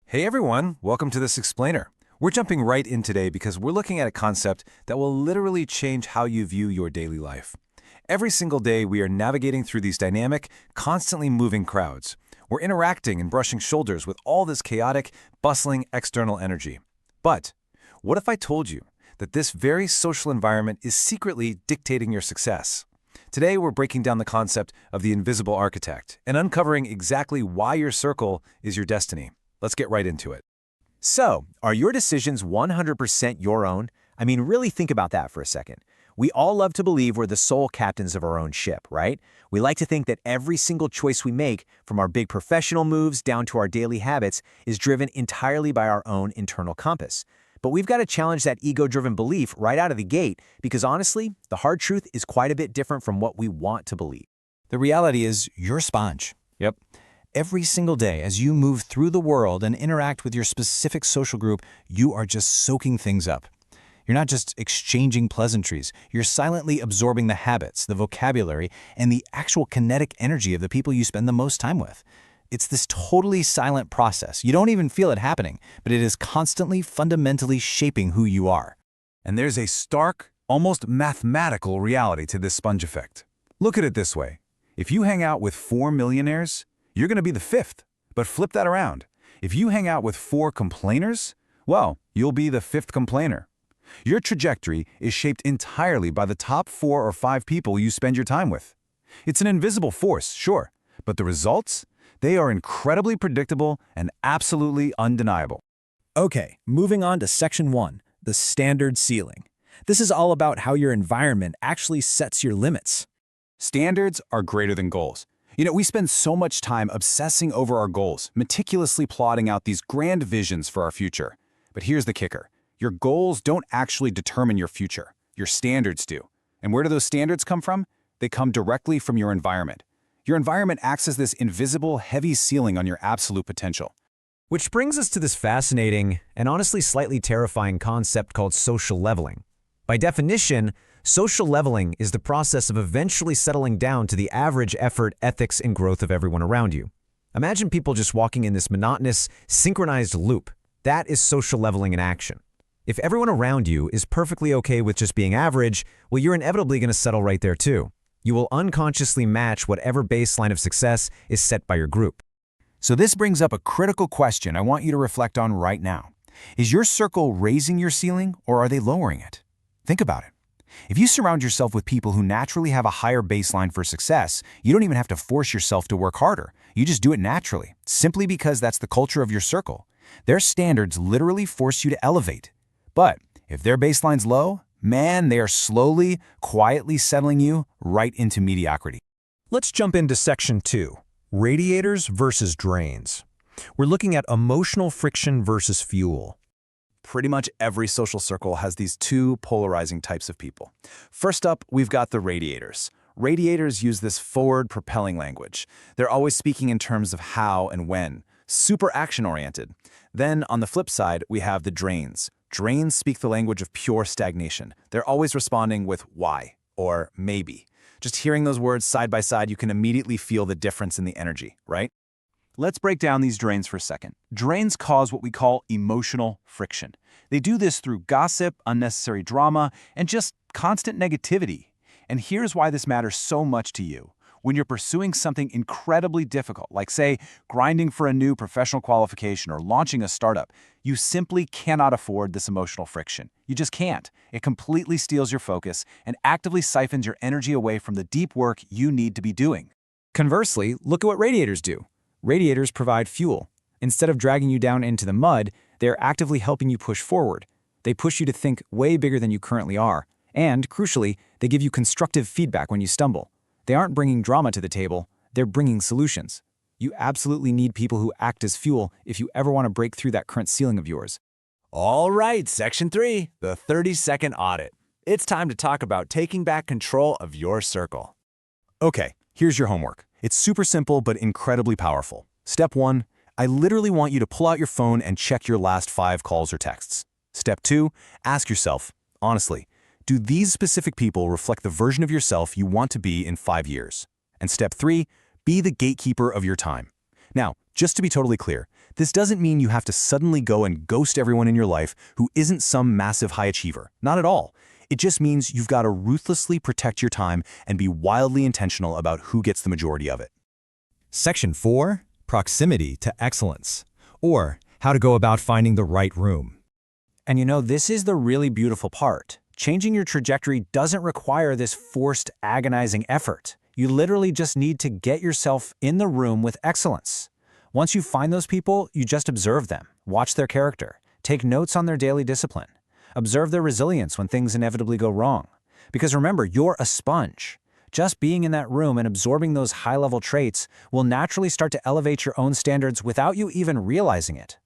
Hey everyone, welcome to this explainer. We're jumping right in today because we're looking at a concept that will literally change how you view your daily life. Every single day, we are navigating through these dynamic, constantly moving crowds. We're interacting and brushing shoulders with all this chaotic, bustling external energy. But what if I told you that this very social environment is secretly dictating your success? Today, we're breaking down the concept of the invisible architect and uncovering exactly why your circle is your destiny. Let's get right into it. So, are your decisions 100% your own? I mean, really think about that for a second. We all love to believe we're the sole captains of our own ship, right? We like to think that every single choice we make, from our big professional moves down to our daily habits, is driven entirely by our own internal compass. But we've got to challenge that ego-driven belief right out of the gate because honestly, the hard truth is quite a bit different from what we want to believe. The reality is you're a sponge. Yep. Every single day, as you move through the world and interact with your specific social group, you are just soaking things up. You're not just exchanging pleasantries, you're silently absorbing the habits, the vocabulary, and the actual kinetic energy of the people you spend the most time with. It's this totally silent process. You don't even feel it happening, but it is constantly, fundamentally shaping who you are. And there's a stark, almost mathematical reality to this sponge effect. Look at it this way. If you hang out with 4 millionaires, you're going to be the 5th. But flip that around. If you hang out with 4 complainers, well, you'll be the 5th complainer. Your trajectory is shaped entirely by the top 4 or 5 people you spend your time with. It's an invisible force, sure, but the results? They are incredibly predictable and absolutely undeniable. Okay, moving on to Section 1, the standard ceiling. This is all about how your environment actually sets your limits. Standards are greater than goals. We spend so much time obsessing over our goals, meticulously plotting out these grand visions for our future. But here's the kicker. Your goals don't actually determine your future. Your standards do. And where do those standards come from? They come directly from your environment. Your environment acts as this invisible, heavy ceiling on your absolute potential. Which brings us to this fascinating and honestly slightly terrifying concept called social leveling. By definition, social leveling is the process of eventually settling down to the average effort, ethics, and growth of everyone around you. Imagine people just walking in this monotonous, synchronized loop. That is social leveling in action. If everyone around you is perfectly okay with just being average, well, you're inevitably going to settle right there too. You will unconsciously match whatever baseline of success is set by your group. So this brings up a critical question I want you to reflect on right now. Is your circle raising your ceiling or are they lowering it? Think about it. If you surround yourself with people who naturally have a higher baseline for success, you don't even have to force yourself to work harder. You just do it naturally, simply because that's the culture of your circle. Their standards literally force you to elevate. But if their baseline's low, man, they are slowly, quietly settling you right into mediocrity. Let's jump into Section 2, radiators versus drains. We're looking at emotional friction versus fuel. Pretty much every social circle has these two polarizing types of people. First up, we've got the radiators. Radiators use this forward propelling language. They're always speaking in terms of how and when, super action-oriented. Then on the flip side, we have the drains. Drains speak the language of pure stagnation. They're always responding with why or maybe. Just hearing those words side by side, you can immediately feel the difference in the energy, right? Let's break down these drains for a second. Drains cause what we call emotional friction. They do this through gossip, unnecessary drama, and just constant negativity. And here's why this matters so much to you. When you're pursuing something incredibly difficult, like say, grinding for a new professional qualification or launching a startup, you simply cannot afford this emotional friction. You just can't. It completely steals your focus and actively siphons your energy away from the deep work you need to be doing. Conversely, look at what radiators do. Radiators provide fuel. Instead of dragging you down into the mud, they're actively helping you push forward. They push you to think way bigger than you currently are. And, crucially, they give you constructive feedback when you stumble. They aren't bringing drama to the table, they're bringing solutions. You absolutely need people who act as fuel if you ever want to break through that current ceiling of yours. All right, Section 3, the 30-second audit. It's time to talk about taking back control of your circle. Okay, here's your homework. It's super simple but incredibly powerful. Step 1, I literally want you to pull out your phone and check your last 5 calls or texts. Step 2, ask yourself, honestly, do these specific people reflect the version of yourself you want to be in 5 years? And step 3, be the gatekeeper of your time. Now, just to be totally clear, This doesn't mean you have to suddenly go and ghost everyone in your life who isn't some massive high achiever. Not at all. It just means you've got to ruthlessly protect your time and be wildly intentional about who gets the majority of it. Section 4, Proximity to Excellence, or how to go about finding the right room. And you know, this is the really beautiful part. Changing your trajectory doesn't require this forced, agonizing effort. You literally just need to get yourself in the room with excellence. Once you find those people, you just observe them, watch their character, take notes on their daily discipline, observe their resilience when things inevitably go wrong. Because remember, you're a sponge. Just being in that room and absorbing those high-level traits will naturally start to elevate your own standards without you even realizing it.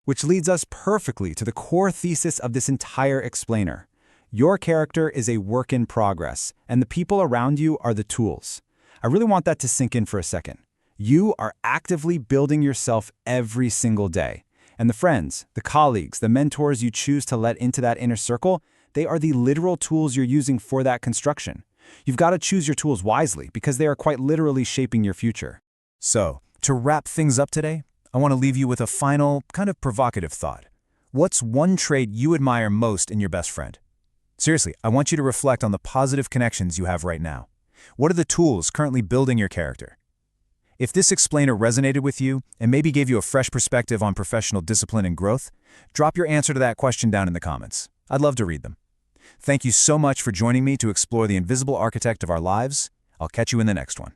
Which leads us perfectly to the core thesis of this entire explainer. Your character is a work in progress, and the people around you are the tools. I really want that to sink in for a second. You are actively building yourself every single day. And the friends, the colleagues, the mentors you choose to let into that inner circle, they are the literal tools you're using for that construction. You've got to choose your tools wisely because they are quite literally shaping your future. So, to wrap things up today, I want to leave you with a final, kind of provocative thought. What's one trait you admire most in your best friend? Seriously, I want you to reflect on the positive connections you have right now. What are the tools currently building your character? If this explainer resonated with you and maybe gave you a fresh perspective on professional discipline and growth, drop your answer to that question down in the comments. I'd love to read them. Thank you so much for joining me to explore the invisible architect of our lives. I'll catch you in the next one.